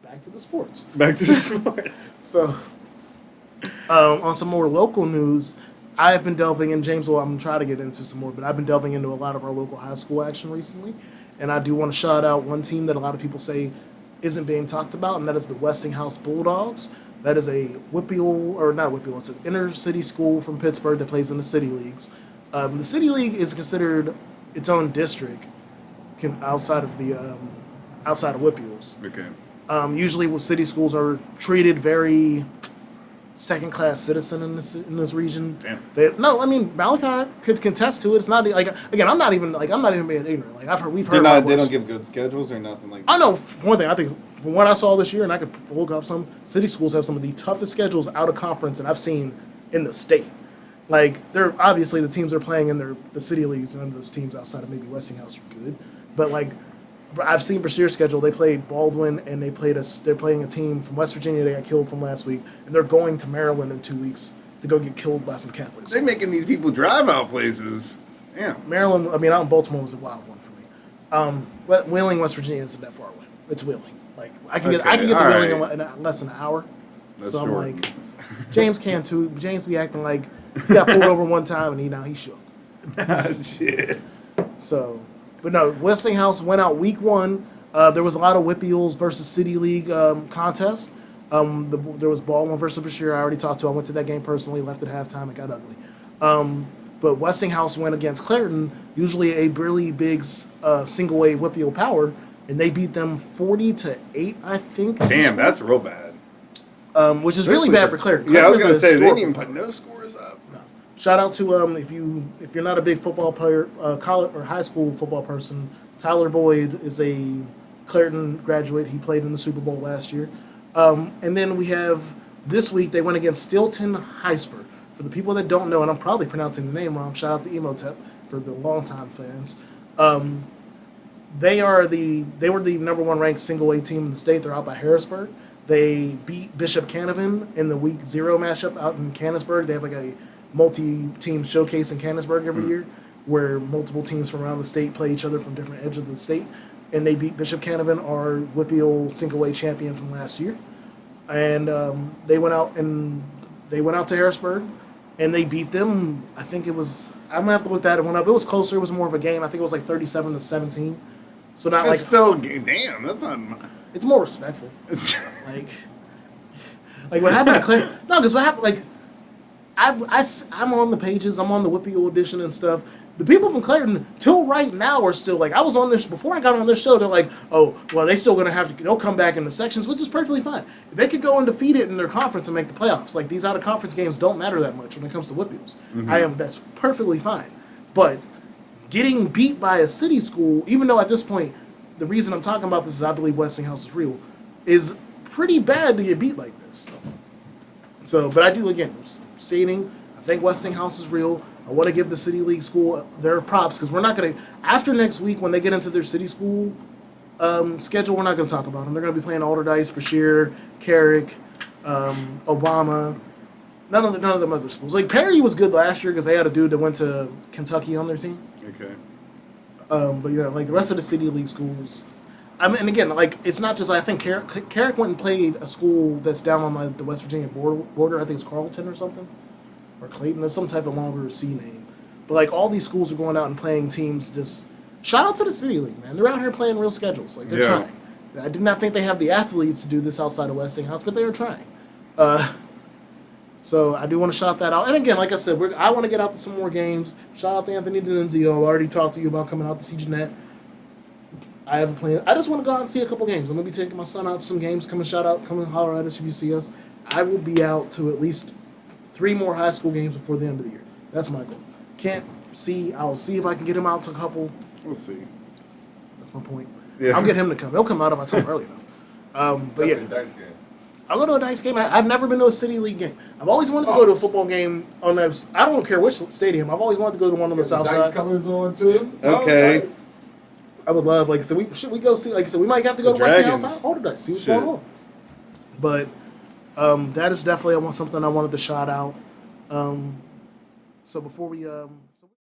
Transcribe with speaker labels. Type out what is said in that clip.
Speaker 1: back to the sports.
Speaker 2: Back to the sports.
Speaker 1: So, on some more local news, I've been delving in, James, well, I'm going to try to get into some more, but I've been delving into a lot of our local high school action recently. And I do want to shout out one team that a lot of people say isn't being talked about, and that is the Westinghouse Bulldogs. That is a Whippeal, or not Whippeal, it's an inner city school from Pittsburgh that plays in the city leagues. The city league is considered its own district outside of Whippeal's.
Speaker 2: Okay.
Speaker 1: Usually city schools are treated very second-class citizen in this region.
Speaker 2: Damn.
Speaker 1: Malachi could contest to it. It's not like, again, I'm not even being ignorant. Like we've heard.
Speaker 2: They don't give good schedules or nothing like that.
Speaker 1: I know, for one thing, I think from what I saw this year, and I could look up some, city schools have some of the toughest schedules out of conference that I've seen in the state. Like, they're obviously the teams they're playing in the city leagues, and none of those teams outside of maybe Westinghouse are good. But like, I've seen Brashear's schedule. They played Baldwin, and they're playing a team from West Virginia. They got killed from last week, and they're going to Maryland in 2 weeks to go get killed by some Catholics.
Speaker 2: They're making these people drive out places. Yeah.
Speaker 1: Maryland, out in Baltimore was a wild one for me. But Wheeling, West Virginia isn't that far away. It's Wheeling. Like I can get to Wheeling in less than an hour.
Speaker 2: That's
Speaker 1: so I'm
Speaker 2: short.
Speaker 1: like, James can too. James be acting like he got pulled over one time and he shook.
Speaker 2: Shit.
Speaker 1: So, but no, Westinghouse went out week 1. There was a lot of Whippeals versus City League contests. There was Baldwin versus Brashear. I already talked to. I went to that game personally. Left at halftime. It got ugly. But Westinghouse went against Clairton, usually a really big single A Whippeal power, and they beat them 40-8. I think.
Speaker 2: Damn, that's real bad.
Speaker 1: Which is really bad for Clairton.
Speaker 2: Yeah, I was
Speaker 1: Clairton
Speaker 2: gonna say they didn't
Speaker 1: historical
Speaker 2: even put
Speaker 1: power.
Speaker 2: no scores up.
Speaker 1: No. Shout out to if you're not a big football player, college or high school football person, Tyler Boyd is a Clairton graduate. He played in the Super Bowl last year. And then we have this week they went against Stilton Heisper. For the people that don't know, and I'm probably pronouncing the name wrong, shout out to Emotep for the longtime fans. They were the number 1 ranked single A team in the state. They're out by Harrisburg. They beat Bishop Canavan in the week 0 matchup out in Canonsburg. They have like a multi-team showcase in Canonsburg every year where multiple teams from around the state play each other from different edges of the state. And they beat Bishop Canavan, our Whippeal single A champion from last year. And they went out to Harrisburg and they beat them. I think it was, I'm gonna have to look that one up. It was closer. It was more of a game. I think it was like 37-17. So not
Speaker 2: That's
Speaker 1: like
Speaker 2: still damn. That's not.
Speaker 1: it's more respectful. like what happened at Claire? No, because what happened? Like I'm on the pages. I'm on the Whippeal edition and stuff. The people from Clairton, till right now, are still like, I was on this, before I got on this show, they're like, oh, well, they still going to have to, they'll come back in the sections, which is perfectly fine. They could go undefeated in their conference and make the playoffs. Like, these out-of-conference games don't matter that much when it comes to Whippeals. That's perfectly fine. But getting beat by a city school, even though at this point, the reason I'm talking about this is I believe Westinghouse is real, is pretty bad to get beat like this. So, but I do, again, stating, I think Westinghouse is real. I want to give the City League school their props because we're not going to, after next week when they get into their city school schedule, we're not going to talk about them. They're going to be playing Alderdice, Brashear, Carrick, Obama, none of them other schools. Like Perry was good last year because they had a dude that went to Kentucky on their team.
Speaker 2: Okay.
Speaker 1: But like the rest of the City League schools, and again, like it's not just, I think Carrick went and played a school that's down on the West Virginia border. I think it's Carleton or something. Or Clayton, there's some type of longer C name. But like all these schools are going out and playing teams. Just shout out to the City League, man. They're out here playing real schedules. Like they're trying. I do not think they have the athletes to do this outside of Westinghouse, but they are trying. So I do want to shout that out. And again, like I said, I want to get out to some more games. Shout out to Anthony D'Annunzio. I already talked to you about coming out to see Jeanette. I have a plan. I just want to go out and see a couple games. I'm going to be taking my son out to some games. Come and holler at us if you see us. I will be out to at least 3 more high school games before the end of the year. That's my goal. I'll see if I can get him out to a couple.
Speaker 2: We'll see.
Speaker 1: That's my point.
Speaker 2: Yeah.
Speaker 1: I'll get him to come. He'll come out if I tell him early though. But yeah.
Speaker 3: Dice game.
Speaker 1: I'll go to a dice game. I've never been to a City League game. I've always wanted to go to a football game on the, I don't care which stadium. I've always wanted to go to one on the south
Speaker 3: Dice
Speaker 1: side.
Speaker 3: colors on too.
Speaker 2: Okay.
Speaker 1: I would love, like I said, should we go see, like I said, we might have to go
Speaker 2: The
Speaker 1: to Westinghouse,
Speaker 2: Dragons.
Speaker 1: hold the dice, see what's
Speaker 2: Shit.
Speaker 1: going on. But that is definitely something I wanted to shout out. So before we